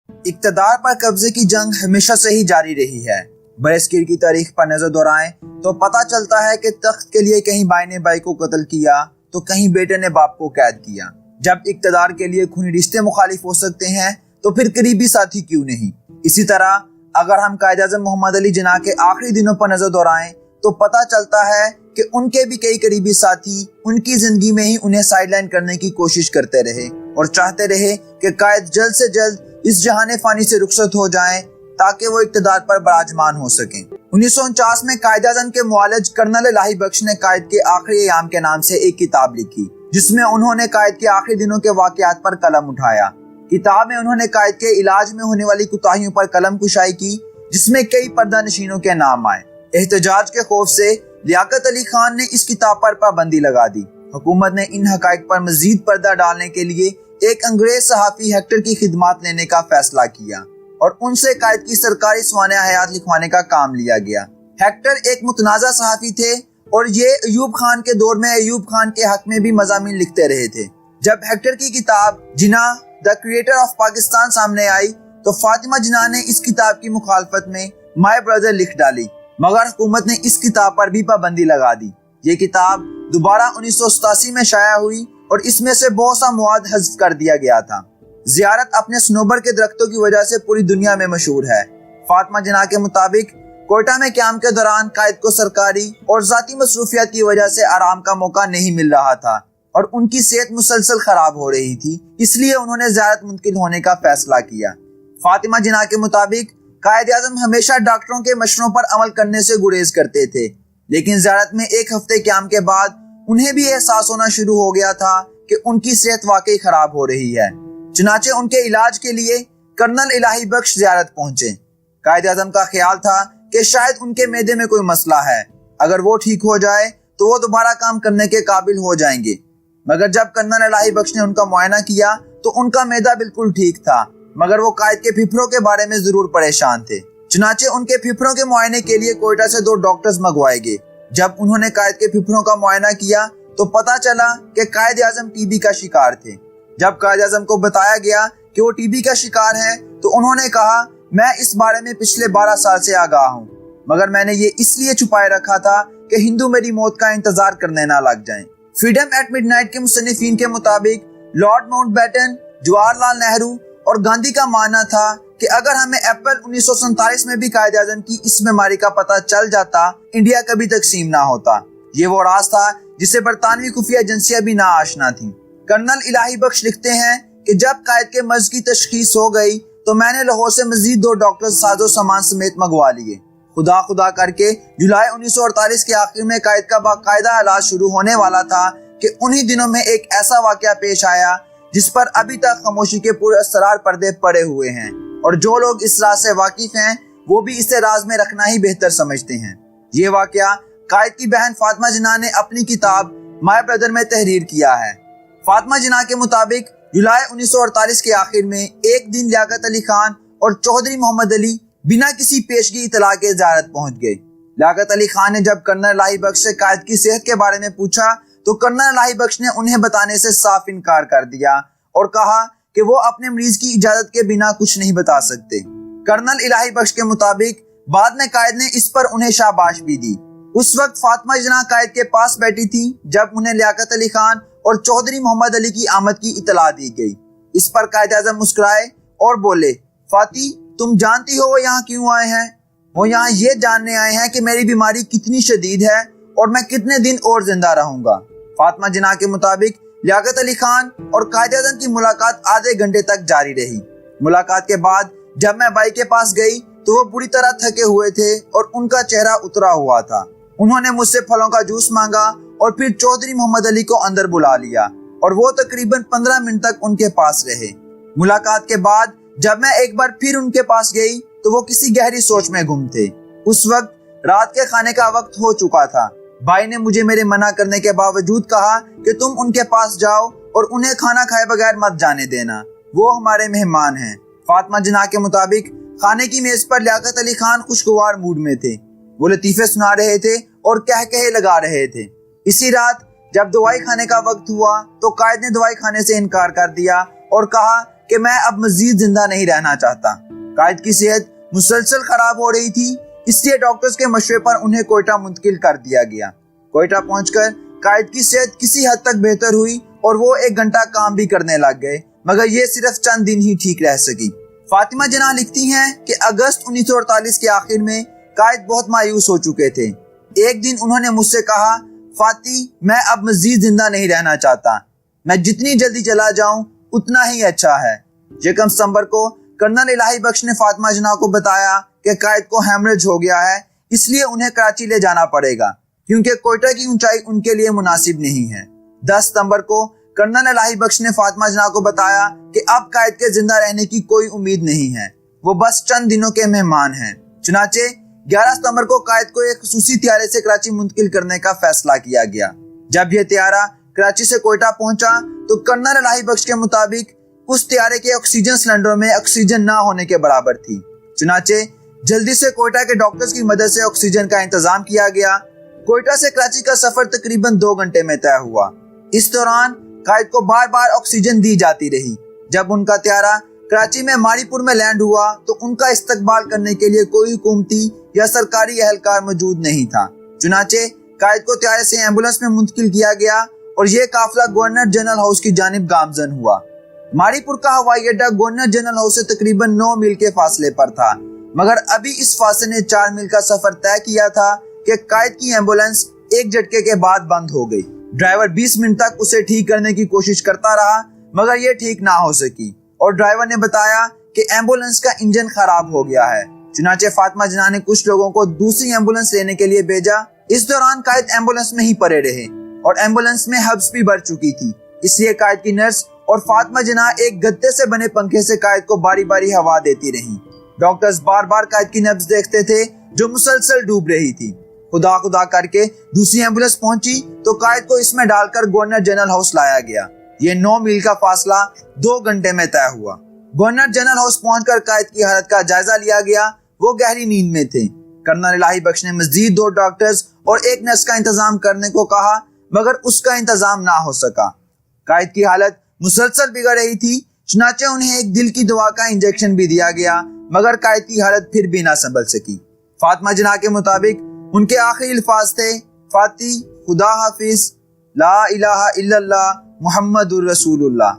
इक़्तिदार पर कब्जे की जंग हमेशा से ही जारी रही है। बरसगीर की तारीख पर नजर दौड़ाएं तो पता चलता है कि तख्त के लिए कहीं भाई ने भाई को कत्ल किया तो कहीं बेटे ने बाप को कैद किया। जब इक़्तिदार के लिए खूनी रिश्ते मुखालिफ हो सकते हैं तो फिर करीबी साथी क्यों नहीं। इसी तरह अगर हम कायद-ए-आज़म मोहम्मद अली जिन्ना के आखिरी दिनों पर नजर दौड़ाएं तो पता चलता है कि उनके भी कई करीबी साथी उनकी जिंदगी में ही उन्हें साइडलाइन करने की कोशिश करते रहे और चाहते रहे कि कायद जल्द से जल्द इस जहाने फानी से रुखसत हो जाएं ताकि वो इक़्तिदार पर बराजमान हो सकें। 1949 में कायद-ए-आज़म के मुआलिज कर्नल इलाही बख्श ने कायद के आखिरी अयाम के नाम से एक किताब लिखी जिसमें उन्होंने कायद के आखिरी दिनों के वाक़यात पर कलम उठाया। किताब में उन्होंने कायद के इलाज में होने वाली कोताहियों पर कलम कुशाई की जिसमें कई पर्दा नशीनों के नाम आए। एहतजाज के खौफ से लियाकत अली खान ने इस किताब पर पाबंदी लगा दी। हुकूमत ने इन हकाइक पर मजीद पर्दा डालने के लिए एक अंग्रेज सहाफ़ी हेक्टर की खिदमत लेने का फैसला किया और उनसे कायद की सरकारी सवाने हयात लिखवाने का काम लिया गया। हेक्टर एक मुतनाज़ा सहाफ़ी थे और ये अयूब खान के दौर में अयूब खान के हक में भी मज़ामीन लिखते रहे थे। जब हेक्टर की किताब जिन्ना द क्रिएटर ऑफ पाकिस्तान सामने आई तो फातिमा जिन्ना ने इस किताब की मुखालफत में माय ब्रदर लिख डाली, मगर हुकूमत ने इस किताब पर भी पाबंदी लगा दी। ये किताब दोबारा 1987 में शाया हुई और इसमें से बहुत सा मवाद हज़्फ कर दिया गया था। ज़ियारत अपने सनोबर के दरख्तों की वजह से पूरी दुनिया में मशहूर है। फातिमा जिन्ना के मुताबिक कोयटा में क़याम के दौरान कायद को सरकारी और ज़ाती मसरूफियत की वजह से आराम का मौका नहीं मिल रहा था और उनकी सेहत मुसलसल खराब हो रही थी, इसलिए उन्होंने ज़ियारत मुंतकिल होने का फैसला किया। फातिमा जिन्ना के मुताबिक कायद-ए-आज़म हमेशा डॉक्टरों के मशवरों पर अमल करने से गुरेज करते थे, लेकिन ज़ियारत में एक हफ्ते क़याम के बाद उन्हें भी एहसास होना शुरू हो गया था कि उनकी सेहत वाकई खराब हो रही है। चुनाचे उनके इलाज के लिए कर्नल इलाही बख्श ज़ियारत पहुंचे। कायद-ए-आज़म का ख्याल था कि शायद उनके मैदे में कोई मसला है, अगर वो ठीक हो जाए तो वो दोबारा काम करने के काबिल हो जाएंगे। मगर जब कर्नल इलाही बख्श ने उनका मुआयना किया तो उनका मैदा बिल्कुल ठीक था, मगर वो कायद के फिफड़ों के बारे में जरूर परेशान थे। चुनाचे उनके फिफड़ों के मुआयने के लिए कोयटा से 2 डॉक्टर्स मंगवाए गए। जब उन्होंने कायद के फिफड़ों का मुआयना किया तो पता चला कि कायद-ए-आज़म टीबी का शिकार थे। जब कायद-ए-आज़म को बताया गया कि वो टीबी का शिकार हैं तो उन्होंने कहा, मैं इस बारे में पिछले 12 साल से आगाह हूँ, मगर मैंने ये इसलिए छुपाए रखा था कि हिंदू मेरी मौत का इंतजार करने ना लग जाएं। फ्रीडम एट मिडनाइट के मुसन्निफीन के मुताबिक लॉर्ड माउंटबेटन, जवाहरलाल नेहरू और गांधी का मानना था कि अगर हमें अप्रैल 1947 में भी कायद-ए-आज़म की इस बीमारी का पता चल जाता, इंडिया कभी तकसीम ना होता। ये वो राज था जिसे बरतानवी खुफिया एजेंसियां भी ना आशना थी। कर्नल इलाही बख्श लिखते हैं कि जब कायद के मर्ज की तशखीस हो गई तो मैंने लाहौर से मजीद 2 डॉक्टर साजो सामान समेत मंगवा लिए। खुदा खुदा करके जुलाई 1948 के आखिर में कायद का बाकायदा इलाज शुरू होने वाला था कि उन्हीं दिनों में एक ऐसा वाकया पेश आया जिस पर अभी तक खामोशी के पूरे असरार पर्दे पड़े हुए हैं और जो लोग इस राज से वाकिफ हैं वो भी इसे राज में रखना ही बेहतर समझते हैं। ये वाकया कायद की बहन फातिमा जिन्ना ने अपनी किताब माय ब्रदर में तहरीर किया है। फातिमा जिन्ना के मुताबिक जुलाई 1948 के आखिर में एक दिन लियाकत अली खान और चौधरी मोहम्मद अली बिना किसी पेशगी इतला के ज़ियारत पहुंच गए। लियाकत अली खान ने जब कर्नल इलाही बख्श से कायद की सेहत के बारे में पूछा तो कर्नल इलाही बख्श ने उन्हें बताने से साफ इनकार कर दिया और कहा कि वो अपने मरीज की इजाजत के बिना कुछ नहीं बता सकते। कर्नल इलाही बख्श के मुताबिक बाद में कायद ने इस पर उन्हें शाबाश भी दी। उस वक्त फातिमा जिन्ना कायद के पास बैठी थी जब उन्हें लियाकत अली खान और चौधरी मोहम्मद अली की आमद की इतला दी गई। इस पर कायद-ए-आज़म मुस्कुराए और बोले, फाती, तुम जानती हो वो यहाँ क्यों आए हैं? वो यहाँ ये जानने आए हैं कि मेरी बीमारी कितनी शदीद है और मैं कितने दिन और जिंदा रहूंगा। फातिमा जिन्ना के मुताबिक लियाकत अली खान और कायद-ए-आज़म की मुलाकात आधे घंटे तक जारी रही। मुलाकात के बाद जब मैं भाई के पास गई तो वो बुरी तरह थके हुए थे और उनका चेहरा उतरा हुआ था। उन्होंने मुझसे फलों का जूस मांगा और फिर चौधरी मोहम्मद अली को अंदर बुला लिया और वो तकरीबन 15 मिनट तक उनके पास रहे। मुलाकात के बाद जब मैं एक बार फिर उनके पास गई तो वो किसी गहरी सोच में गुम थे। उस वक्त रात के खाने का वक्त हो चुका था। भाई ने मुझे मेरे मना करने के बावजूद कहा कि तुम उनके पास जाओ और उन्हें खाना खाए बगैर मत जाने देना, वो हमारे मेहमान हैं। फातिमा जिन्ना के मुताबिक खाने की मेज पर लियाकत अली खान खुशगवार मूड में थे। वो लतीफे सुना रहे थे और कह कहे लगा रहे थे। इसी रात जब दवाई खाने का वक्त हुआ तो कायद ने दवाई खाने से इनकार कर दिया और कहा کہ میں اب مزید زندہ نہیں رہنا چاہتا۔ قائد کی صحت مسلسل خراب ہو رہی تھی، اس لیے ڈاکٹرز کے مشورے پر انہیں کوئٹہ منتقل کر دیا گیا۔ کوئٹہ پہنچ کر قائد کی صحت کسی حد تک بہتر ہوئی اور وہ 1 گھنٹہ کام بھی کرنے لگ گئے، مگر یہ صرف چند دن ہی ٹھیک رہ سکی۔ فاطمہ جناح لکھتی ہیں کہ اگست 1948 کے آخر میں قائد بہت مایوس ہو چکے تھے۔ ایک دن انہوں نے مجھ سے کہا، فاطی میں اب مزید زندہ نہیں رہنا چاہتا، میں جتنی جلدی چلا جاؤں اتنا ہی اچھا ہے۔ 1 ستمبر کو کرنل الہی بخش نے فاطمہ جناح کو بتایا کہ قائد کو ہیمریج ہو گیا ہے، اس لیے انہیں کراچی لے جانا پڑے گا کیونکہ کوئٹہ کی اونچائی ان کے لیے مناسب نہیں ہے۔ 10 ستمبر کو کرنل الہی بخش نے فاطمہ جناح کو بتایا کہ اب قائد کے زندہ رہنے کی کوئی امید نہیں ہے، وہ بس چند دنوں کے مہمان ہیں۔ چنانچہ 11 ستمبر کو قائد کو ایک خصوصی طیارے سے کراچی منتقل کرنے کا فیصلہ کیا گیا۔ جب یہ طیارہ کراچی سے کوئٹہ پہنچا تو کرنل الہی بخش کے مطابق اس طیارے کے آکسیجن سلنڈروں میں آکسیجن نہ ہونے کے برابر تھی۔ چنانچہ جلدی سے کوئٹہ کے ڈاکٹرز کی مدد سے آکسیجن کا انتظام کیا گیا۔ کوئٹہ سے کراچی کا سفر تقریباً 2 گھنٹے میں طے ہوا۔ اس دوران قائد کو بار بار آکسیجن دی جاتی رہی۔ جب ان کا طیارہ کراچی میں ماڑی پور میں لینڈ ہوا تو ان کا استقبال کرنے کے لیے کوئی حکومتی یا سرکاری اہلکار موجود نہیں تھا۔ چنانچہ قائد کو طیارے سے ایمبولینس میں منتقل کیا گیا اور یہ قافلہ گورنر جنرل ہاؤس کی جانب گامزن ہوا۔ ماڑی پور کا ہوائی اڈہ گورنر جنرل ہاؤس سے تقریباً 9 میل کے فاصلے پر تھا، مگر ابھی اس فاصلے نے 4 میل کا سفر طے کیا تھا کہ قائد کی ایمبولینس ایک جھٹکے کے بعد بند ہو گئی۔ ڈرائیور 20 منٹ تک اسے ٹھیک کرنے کی کوشش کرتا رہا، مگر یہ ٹھیک نہ ہو سکی اور ڈرائیور نے بتایا کہ ایمبولینس کا انجن خراب ہو گیا ہے۔ چنانچہ فاطمہ جناح نے کچھ لوگوں کو دوسری ایمبولینس لینے کے لیے بھیجا۔ اس دوران قائد ایمبولینس میں ہی پڑے رہے اور ایمبولینس میں ہبس بھی بڑھ چکی تھی، اس لیے قائد کی نرس اور فاطمہ جناح ایک گتے سے بنے پنکھے سے قائد کو باری باری ہوا دیتی رہیں۔ ڈاکٹرز بار بار قائد کی نبض دیکھتے تھے جو مسلسل ڈوب رہی تھی۔ خدا خدا کر کے دوسری ایمبولینس پہنچی تو قائد کو اس میں ڈال کر گورنر جنرل ہاؤس لایا گیا۔ یہ 9 میل کا فاصلہ 2 گھنٹے میں طے ہوا۔ گورنر جنرل ہاؤس پہنچ کر قائد کی حالت کا جائزہ لیا گیا، وہ گہری نیند میں تھے۔ کرنل الہی بخش نے مزید 2 ڈاکٹرز اور 1 نرس کا انتظام کرنے کو کہا، مگر اس کا انتظام نہ ہو سکا۔ قائد کی حالت مسلسل بگڑ رہی تھی، چنانچہ انہیں ایک دل کی دوا کا انجیکشن بھی دیا گیا، مگر قائد کی حالت پھر بھی نہ سنبھل سکی۔ فاطمہ جناح کے مطابق ان کے آخری الفاظ تھے، فاتی خدا حافظ، لا الہ الا اللہ محمد الرسول اللہ۔